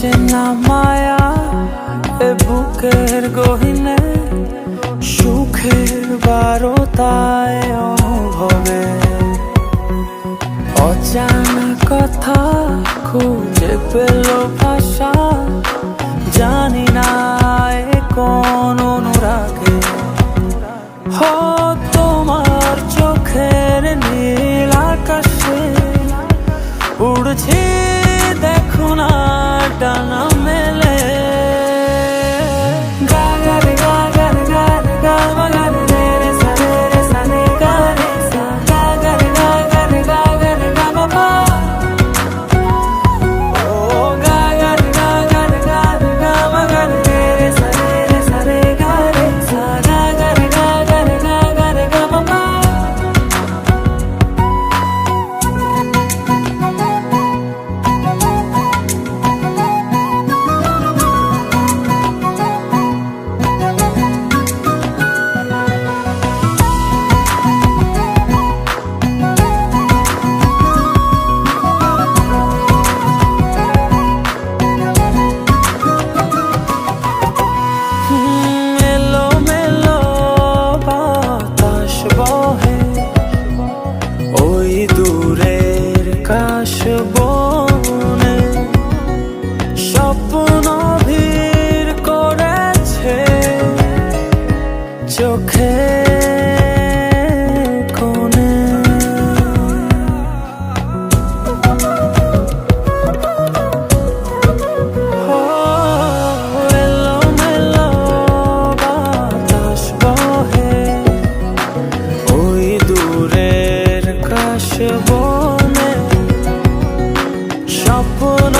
অচেনা মায়া এ বুকের গহিনে, সুখের বারতায় অনুভবে অজানা কথা খুঁজে পেল ভাষা। জানি না এ কোন অনুরাগে, তোমার চোখের নীল আকাশে উড়ছি দেখো না ডানা মেলে। গা গা রে গা গা রে গা রে গা মা গা রে রে সা রে গা রে সা। গা গা রে গা গা রে গা গা রে গা মা পা। ও গা গা রে গা গা রে গা রে গা মা গা রে রে সা রে গা রে সা। গা গা রে গা গা রে গা গা রে গা মা পা। ওই দূরের কাশবনে স্বপ্ন ভিড় করেছে চোখে কোণে। এলোমেলো বাতাস বহে ওই দূরের কাশবনে স্বপ্ন